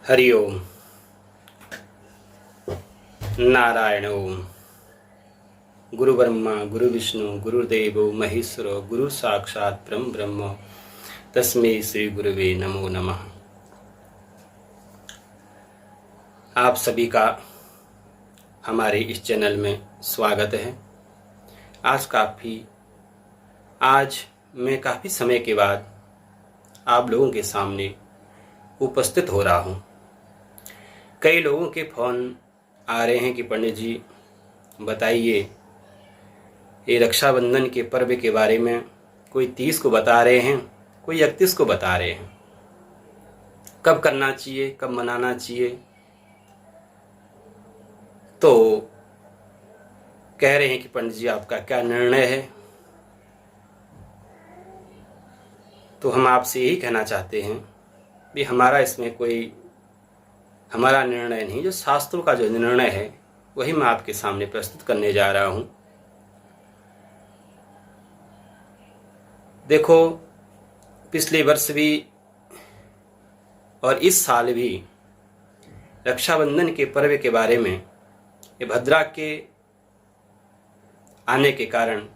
हरि ओम। नारायण ओम। गुरु ब्रह्मा गुरु विष्णु गुरुदेवो महेश्वरो गुरु साक्षात परम ब्रह्म तस्मै श्री गुरुवे नमो नमः। आप सभी का हमारे इस चैनल में स्वागत है। आज मैं काफ़ी समय के बाद आप लोगों के सामने उपस्थित हो रहा हूँ। कई लोगों के फ़ोन आ रहे हैं कि पंडित जी बताइए, ये रक्षाबंधन के पर्व के बारे में कोई 30 को बता रहे हैं, कोई 31 को बता रहे हैं, कब करना चाहिए, कब मनाना चाहिए। तो कह रहे हैं कि पंडित जी आपका क्या निर्णय है। तो हम आपसे यही कहना चाहते हैं कि हमारा इसमें कोई हमारा निर्णय नहीं, जो शास्त्रों का जो निर्णय है वही मैं आपके सामने प्रस्तुत करने जा रहा हूँ। देखो, पिछले वर्ष भी और इस साल भी रक्षाबंधन के पर्व के बारे में ये भद्रा के आने के कारण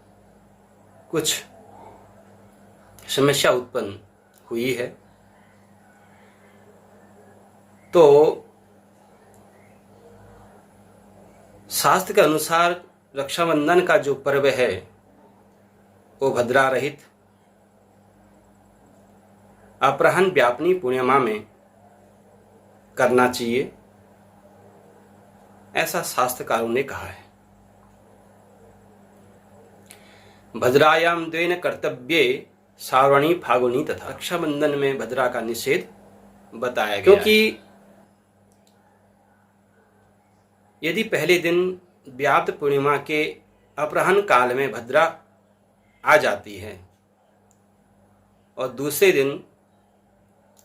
कुछ समस्या उत्पन्न हुई है। तो शास्त्र के अनुसार रक्षाबंधन का जो पर्व है वो भद्रा रहित अपराह्न व्यापनी पूर्णिमा में करना चाहिए, ऐसा शास्त्रकारों ने कहा है। भद्रायाम द्वेन कर्तव्ये श्रावणी फागुनी तथा रक्षाबंधन में भद्रा का निषेध बताया गया, क्योंकि यदि पहले दिन व्याप्त पूर्णिमा के अपराह्न काल में भद्रा आ जाती है और दूसरे दिन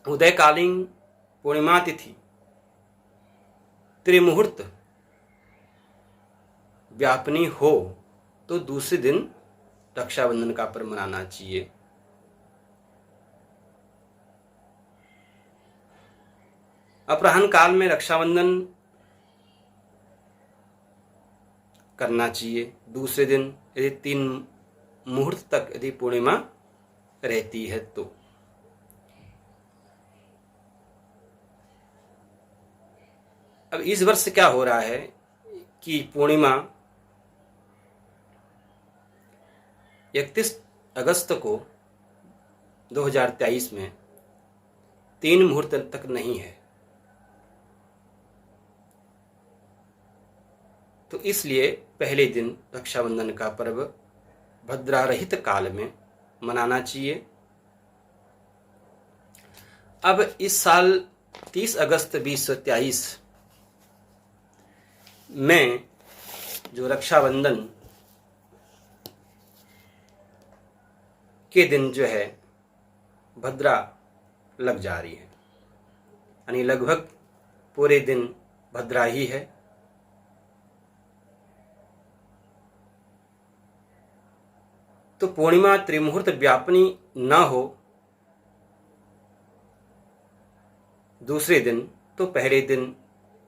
उदयकालीन पूर्णिमा तिथि त्रिमुहूर्त व्यापनी हो तो दूसरे दिन रक्षाबंधन का पर्व मनाना चाहिए। अपराह्न काल में रक्षाबंधन करना चाहिए। दूसरे दिन यदि 3 मुहूर्त तक यदि पूर्णिमा रहती है तो। अब इस वर्ष क्या हो रहा है कि पूर्णिमा 31 अगस्त को 2023 में 3 मुहूर्त तक नहीं है। तो इसलिए पहले दिन रक्षाबंधन का पर्व भद्रा रहित काल में मनाना चाहिए। अब इस साल 30 अगस्त 2023 में जो रक्षाबंधन के दिन जो है भद्रा लग जा रही है, यानी लगभग पूरे दिन भद्रा ही है। तो पूर्णिमा त्रिमुहूर्त व्यापनी न हो दूसरे दिन, तो पहले दिन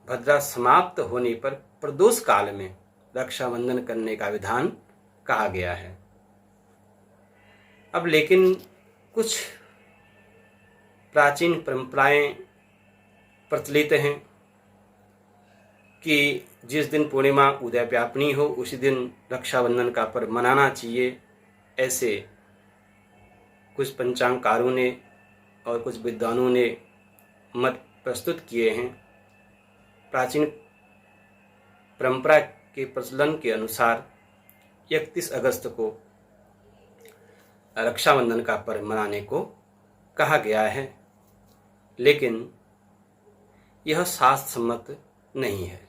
भद्रा समाप्त होने पर प्रदोष काल में रक्षाबंधन करने का विधान कहा गया है। अब लेकिन कुछ प्राचीन परंपराएं प्रचलित हैं कि जिस दिन पूर्णिमा उदय व्यापनी हो उसी दिन रक्षाबंधन का पर्व मनाना चाहिए। ऐसे कुछ पंचांगकारों ने और कुछ विद्वानों ने मत प्रस्तुत किए हैं। प्राचीन परंपरा के प्रचलन के अनुसार 31 अगस्त को रक्षाबंधन का पर्व मनाने को कहा गया है, लेकिन यह शास्त्र सम्मत नहीं है।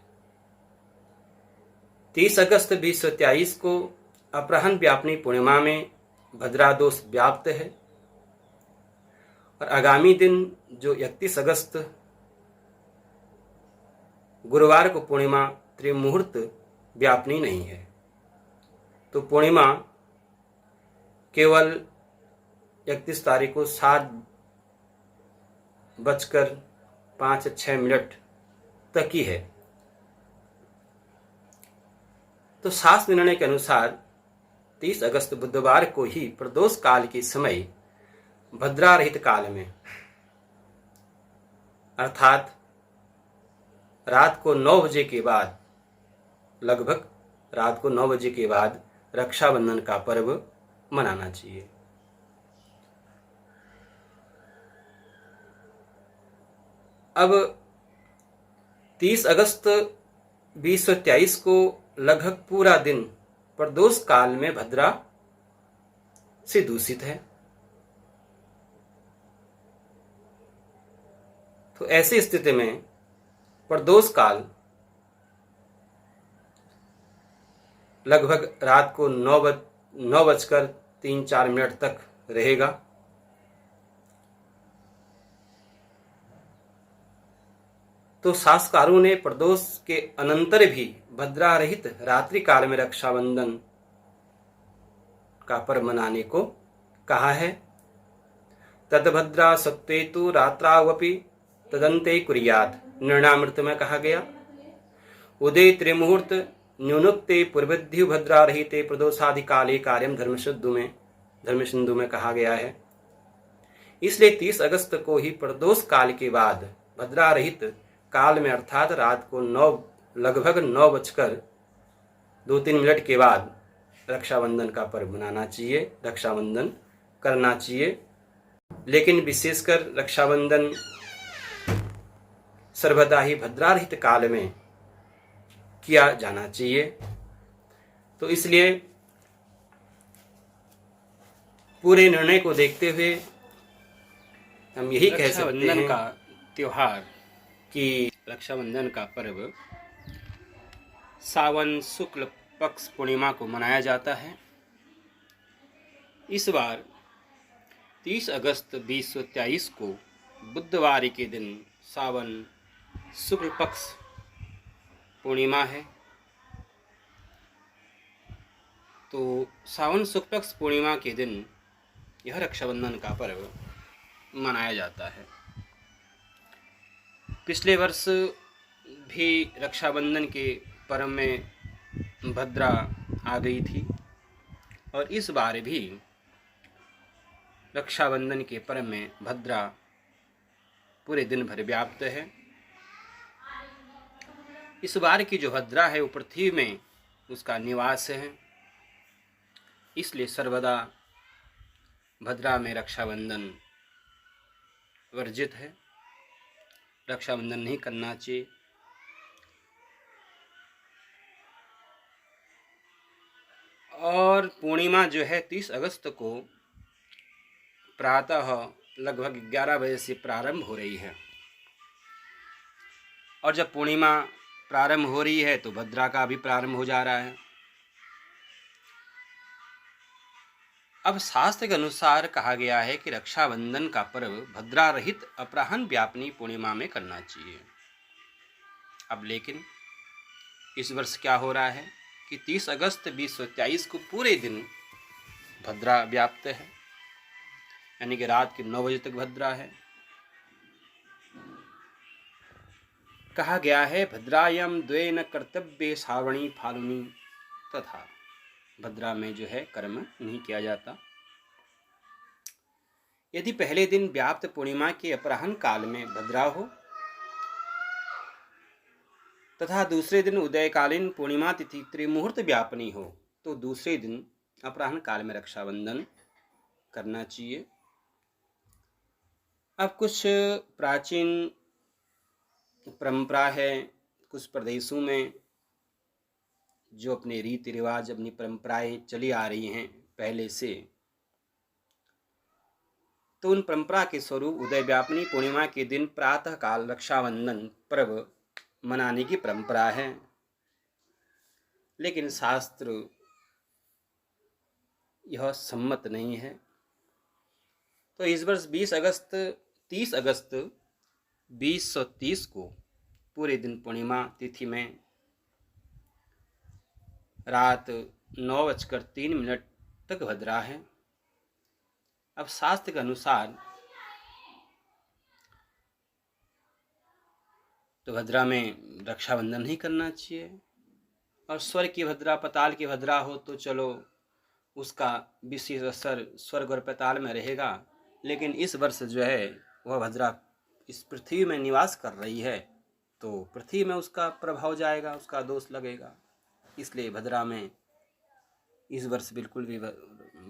30 अगस्त 2023 को अपराह्न व्यापनी पूर्णिमा में भद्रा दोष व्याप्त है और आगामी दिन जो 31 अगस्त गुरुवार को पूर्णिमा त्रिमुहूर्त व्यापनी नहीं है। तो पूर्णिमा केवल 31 तारीख को 7:55 5-6 मिनट तक ही है। तो शास्त्र निर्णय के अनुसार 30 अगस्त बुधवार को ही प्रदोष काल के समय भद्रा रहित काल में, अर्थात रात को 9 बजे के बाद, लगभग रात को 9 बजे के बाद रक्षाबंधन का पर्व मनाना चाहिए। अब 30 अगस्त 2023 को लगभग पूरा दिन प्रदोष काल में भद्रा से दूषित है। तो ऐसी स्थिति में प्रदोष काल लगभग रात को 9:03-4 तक रहेगा। तो शास्त्रकारों ने प्रदोष के अनंतर भी भद्रा रहित रात्रि काल में रक्षाबंधन का पर्व मनाने को कहा है। तद्भद्रा सत्वेतु रात्रावपि तदंते कुर्यात्, निर्णामृत में कहा गया। उदय त्रिमुहूर्त न्यूनोक्ते पूर्वद्यु भद्रा रहिते प्रदोषादि काले कार्यम धर्मसिंधु में कहा गया है। इसलिए 30 अगस्त को ही प्रदोष काल के बाद भद्रा रहित काल में, अर्थात रात को लगभग 9:02-3 के बाद रक्षाबंधन का पर्व मनाना चाहिए, रक्षाबंधन करना चाहिए। लेकिन विशेषकर रक्षाबंधन सर्वदा ही भद्रा रहित काल में किया जाना चाहिए। तो इसलिए पूरे निर्णय को देखते हुए हम यही कह सकते हैं का त्योहार कि रक्षाबंधन का पर्व सावन शुक्ल पक्ष पूर्णिमा को मनाया जाता है। इस बार 30 अगस्त 2023 को बुधवार के दिन सावन शुक्ल पक्ष पूर्णिमा है। तो सावन शुक्ल पक्ष पूर्णिमा के दिन यह रक्षाबंधन का पर्व मनाया जाता है। पिछले वर्ष भी रक्षाबंधन के पर्व में भद्रा आ गई थी और इस बार भी रक्षाबंधन के पर्व में भद्रा पूरे दिन भर व्याप्त है। इस बार की जो भद्रा है वो पृथ्वी में उसका निवास है, इसलिए सर्वदा भद्रा में रक्षाबंधन वर्जित है, रक्षाबंधन नहीं करना चाहिए। और पूर्णिमा जो है 30 अगस्त को प्रातः लगभग 11 बजे से प्रारंभ हो रही है और जब पूर्णिमा प्रारंभ हो रही है तो भद्रा का भी प्रारंभ हो जा रहा है। अब शास्त्र के अनुसार कहा गया है कि रक्षाबंधन का पर्व भद्रा रहित अपराह्न व्यापिनी पूर्णिमा में करना चाहिए। अब लेकिन इस वर्ष क्या हो रहा है कि 30 अगस्त 2023 को पूरे दिन भद्रा व्याप्त है, यानी कि रात के 9 बजे तक भद्रा है। कहा गया है भद्रायाम द्वे न कर्तव्य श्रावणी फाल्गुनी, तथा भद्रा में जो है कर्म नहीं किया जाता। यदि पहले दिन व्याप्त पूर्णिमा के अपराह्न काल में भद्रा हो तथा दूसरे दिन उदयकालीन पूर्णिमा तिथि त्रिमुहूर्त व्यापनी हो तो दूसरे दिन अपराह्न काल में रक्षाबंधन करना चाहिए। अब कुछ प्राचीन परंपरा है, कुछ प्रदेशों में जो अपने रीति रिवाज, अपनी परंपराएं चली आ रही हैं पहले से, तो उन परंपरा के स्वरूप उदय व्यापिनी पूर्णिमा के दिन प्रातः काल रक्षाबंधन पर्व मनाने की परंपरा है। लेकिन शास्त्र यह सम्मत नहीं है। तो इस वर्ष 30 अगस्त 2030 को पूरे दिन पूर्णिमा तिथि में रात 9:03 तक भद्रा है। अब शास्त्र के अनुसार तो भद्रा में रक्षाबंधन ही करना चाहिए। और स्वर्ग की भद्रा पाताल की भद्रा हो तो चलो उसका विशेष असर स्वर्ग और पाताल में रहेगा, लेकिन इस वर्ष जो है वह भद्रा इस पृथ्वी में निवास कर रही है तो पृथ्वी में उसका प्रभाव जाएगा, उसका दोष लगेगा। इसलिए भद्रा में इस वर्ष बिल्कुल भी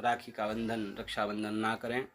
राखी का बंधन रक्षाबंधन ना करें।